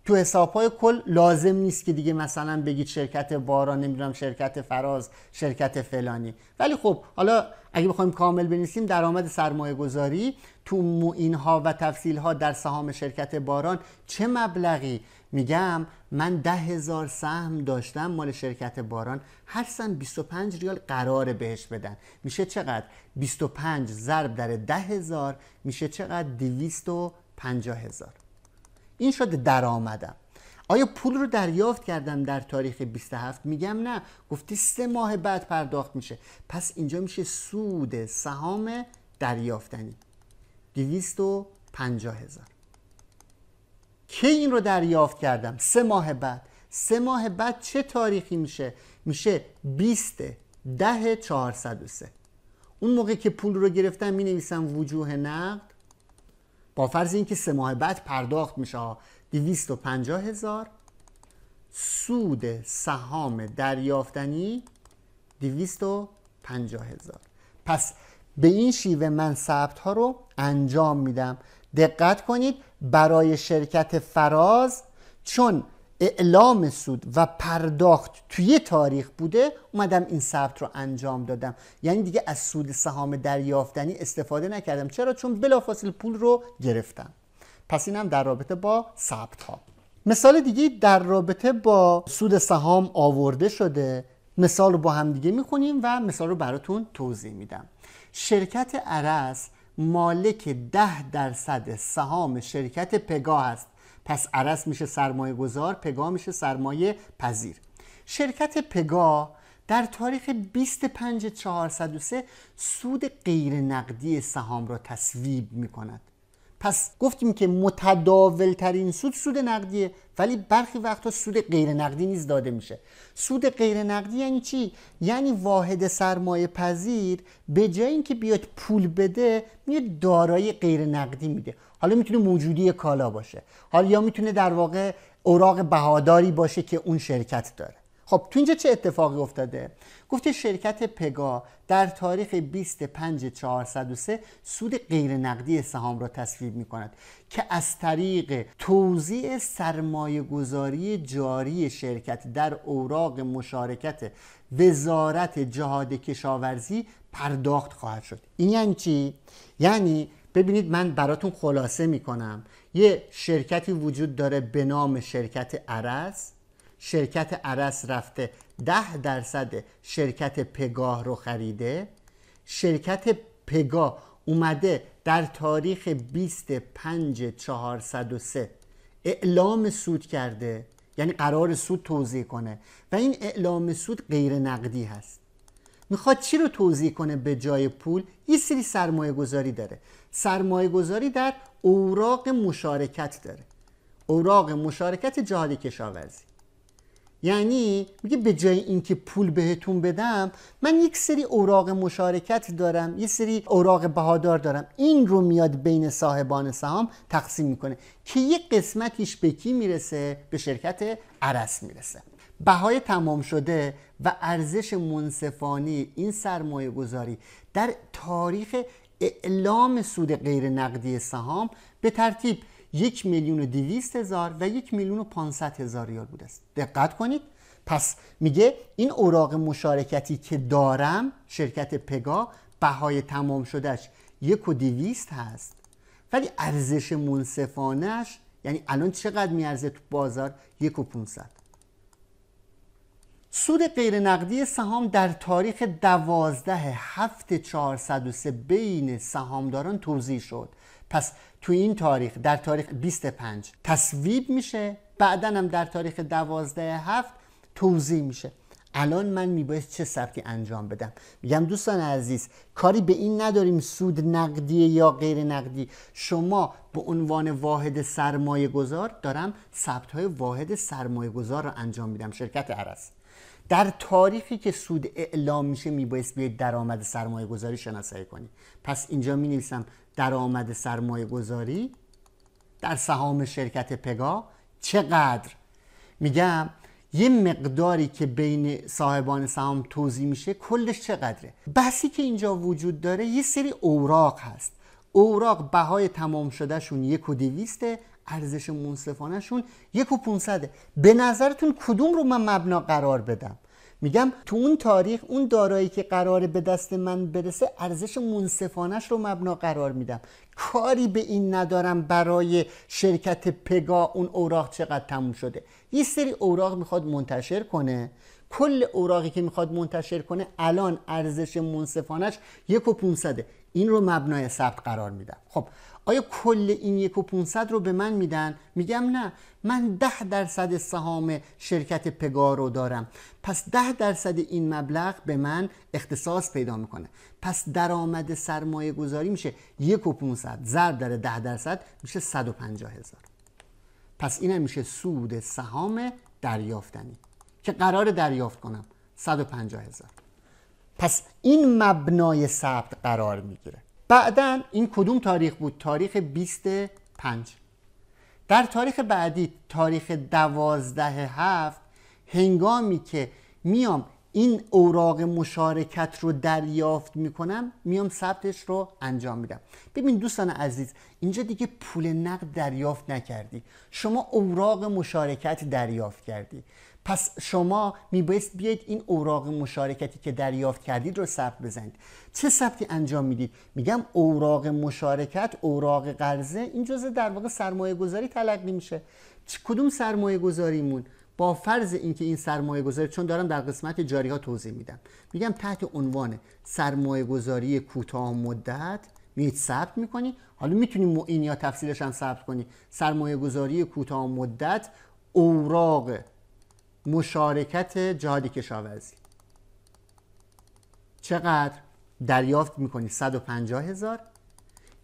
تو حساب‌های کل لازم نیست که دیگه مثلا بگید شرکت باران، نمیدونم شرکت فراز، شرکت فلانی. ولی خب حالا اگه بخوایم کامل بنویسیم درآمد سرمایه گذاری تو معین‌ها و تفصیل‌ها در سهام شرکت باران چه مبلغی؟ میگم من 10,000 سهم داشتم مال شرکت باران، هر سهم 25 ریال قراره بهش بدن. میشه چقدر؟ 25 ضرب در 10,000 میشه چقدر؟ 250,000. این شده درآمدم. آیا پول رو دریافت کردم در تاریخ 27؟ میگم نه، گفتی 3 ماه بعد پرداخت میشه. پس اینجا میشه سود سهام دریافتنی 250,000. کی این رو دریافت کردم؟ 3 ماه بعد. 3 ماه بعد چه تاریخی میشه؟ میشه 20/10/403. اون موقع که پول رو گرفتم می نویسم وجوه نقد با فرض اینکه 3 ماه بعد پرداخت میشه 250,000. سود سهام دریافتنی 250,000. پس به این شیوه من ثبت ها رو انجام میدم. دقت کنید برای شرکت فراز چون اعلام سود و پرداخت توی تاریخ بوده اومدم این ثبت رو انجام دادم، یعنی دیگه از سود سهام دریافتنی استفاده نکردم. چرا؟ چون بلافاصله پول رو گرفتم. پس اینم در رابطه با ثبت ها. مثال دیگه در رابطه با سود سهام آورده شده. مثال رو با هم دیگه میخونیم و مثال رو براتون توضیح میدم. شرکت ارس مالک 10% سهام شرکت پگا است. پس ارس میشه سرمایه گذار، پگا میشه سرمایه پذیر. شرکت پگا در تاریخ 25/403 سود غیر نقدی سهام را تصویب میکند. پس گفتیم که متداول ترین سود نقدیه، ولی برخی وقتا سود غیر نقدی نیز داده میشه. سود غیر نقدی یعنی چی؟ یعنی واحد سرمایه پذیر به جای اینکه بیاد پول بده میاد دارایی غیر نقدی میده. حالا میتونه موجودی کالا باشه، حالا یا میتونه در واقع اوراق بهاداری باشه که اون شرکت داره. خب تو اینجا چه اتفاقی افتاده؟ گفته شرکت پگا در تاریخ 25/403 سود غیر نقدی سهام را تصویب می کند که از طریق توزیع سرمایه گذاری جاری شرکت در اوراق مشارکت وزارت جهاد کشاورزی پرداخت خواهد شد. این یعنی چی؟ یعنی ببینید من براتون خلاصه می کنم. یه شرکتی وجود داره به نام شرکت ارس. شرکت ارس رفته 10% شرکت پگاه رو خریده. شرکت پگاه اومده در تاریخ 25/403 اعلام سود کرده، یعنی قرار سود توزیع کنه و این اعلام سود غیر نقدی هست. میخواد چی رو توزیع کنه به جای پول؟ یه سری سرمایه گذاری داره. سرمایه گذاری در اوراق مشارکت داره، اوراق مشارکت جهاد کشاورزی. یعنی میگه به جای اینکه پول بهتون بدم من یک سری اوراق مشارکت دارم، یک سری اوراق بهادار دارم، این رو میاد بین صاحبان سهام تقسیم میکنه که یک قسمتیش به کی میرسه؟ به شرکت ارس میرسه. بهای تمام شده و ارزش منصفانه این سرمایه گذاری در تاریخ اعلام سود غیر نقدی سهام به ترتیب 1,200,000 و 1,500,000 ریال بوده است. دقت کنید. پس میگه این اوراق مشارکتی که دارم شرکت پگا بهای تمام شدهش 1,200 هست، ولی ارزش منصفانهش یعنی الان چقدر میارزه تو بازار؟ 1,500. سود غیر نقدی سهام در تاریخ 12/7/403 بین سهامداران توزیع شد. پس تو این تاریخ در تاریخ 25 تصویب میشه، بعداً هم در تاریخ 12/7 توزیع میشه. الان من میباید چه ثبتی انجام بدم؟ میگم دوستان عزیز کاری به این نداریم سود نقدی یا غیر نقدی. شما به عنوان واحد سرمایه گذار دارم ثبت های واحد سرمایه گذار رو انجام میدم. شرکت ارس در تاریخی که سود اعلام میشه میبایست بیاید درآمد سرمایه گذاری شناسایی کنید. پس اینجا می نویسم درآمد سرمایه گذاری در سهام شرکت پگا چقدر؟ میگم یه مقداری که بین صاحبان سهام توزیع میشه کلش چقدره. بحثی که اینجا وجود داره یه سری اوراق هست. اوراق بهای تمام شده شون 1,200، ارزش منصفانه شون 1,500. به نظرتون کدوم رو من مبنا قرار بدم؟ میگم تو اون تاریخ اون دارایی که قراره به دست من برسه ارزش منصفانش رو مبنا قرار میدم. کاری به این ندارم برای شرکت پگا اون اوراق چقدر تموم شده. یه سری اوراق میخواد منتشر کنه، کل اوراقی که میخواد منتشر کنه الان ارزش منصفانش 1,500. این رو مبنای ثبت قرار میدم. خب آیا کل این 1,500 رو به من میدن؟ میگم نه، من 10% سهام شرکت پگا رو دارم، پس 10% این مبلغ به من اختصاص پیدا میکنه. پس درآمد سرمایه گذاری میشه 1,500 ضرب در 10% میشه 150,000. پس اینم میشه سود سهام دریافتنی که قرار دریافت کنم 150,000. پس این مبنای ثبت قرار میگیره. بعدن این کدوم تاریخ بود؟ تاریخ 25. در تاریخ بعدی تاریخ 12/7 هنگامی که میام این اوراق مشارکت رو دریافت میکنم، میام ثبتش رو انجام میدم. ببین دوستان عزیز، اینجا دیگه پول نقد دریافت نکردی، شما اوراق مشارکت دریافت کردی. پس شما میبایست بیایید این اوراق مشارکتی که دریافت کردید رو ثبت بزنید. چه ثبتی انجام میدید؟ میگم اوراق مشارکت، اوراق قرضه، این جزء در واقع سرمایه گذاری تلقی میشه. کدوم سرمایه گذاریمون؟ با فرض اینکه این سرمایه گذاری، چون دارم در قسمت جاری ها توضیح میدم، میگم تحت عنوان سرمایه گذاری کوتاه مدت میید ثبت میکنی. حالا میتونی این یا تفصیلش هم ثبت کنی. سرمایه گذاری کوتاه مدت، اوراق مشارکت جهاد کشاورزی. چقدر دریافت میکنی؟ 150,000.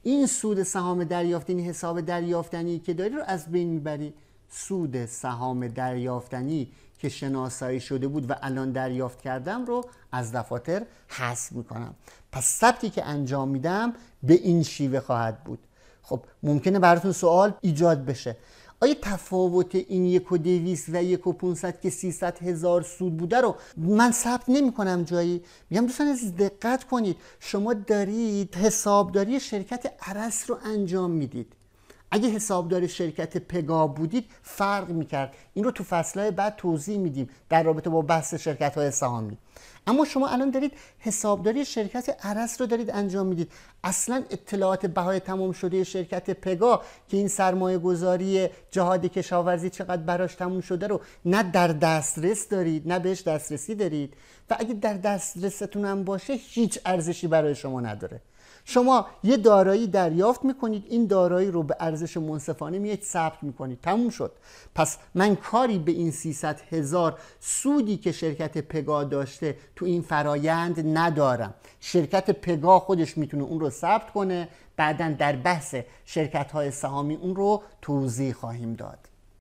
این سود سهام دریافتنی، حساب دریافتنی که داری رو از بین میبری. سود سهام دریافتنی که شناسایی شده بود و الان دریافت کردم رو از دفاتر حذف میکنم. پس ثبتی که انجام میدم به این شیوه خواهد بود. خب ممکنه براتون سوال ایجاد بشه، آیا تفاوت این 1,200 و 1,500 که 300,000 سود بوده رو من ثبت نمی کنم جایی؟ میگم دوستان عزیز دقت کنید، شما دارید حسابداری شرکت ارس رو انجام میدید. اگه حسابدار شرکت پگا بودید فرق میکرد. این رو تو فصلهای بعد توضیح میدیم در رابطه با بحث شرکت‌های سهامی. اما شما الان دارید حسابداری شرکت ارس رو دارید انجام میدید. اصلا اطلاعات بهای تمام شده شرکت پگا که این سرمایه گذاری جهاد کشاورزی چقدر براش تموم شده رو نه در دسترس دارید، نه بهش دسترسی دارید و اگه در دسترستون هم باشه هیچ ارزشی برای شما نداره. شما یه دارایی دریافت میکنید، این دارایی رو به ارزش منصفانه میاد ثبت میکنید، تموم شد. پس من کاری به این 300,000 سودی که شرکت پگا داشته تو این فرایند ندارم. شرکت پگا خودش میتونه اون رو ثبت کنه، بعدن در بحث شرکت های سهامی اون رو توضیح خواهیم داد.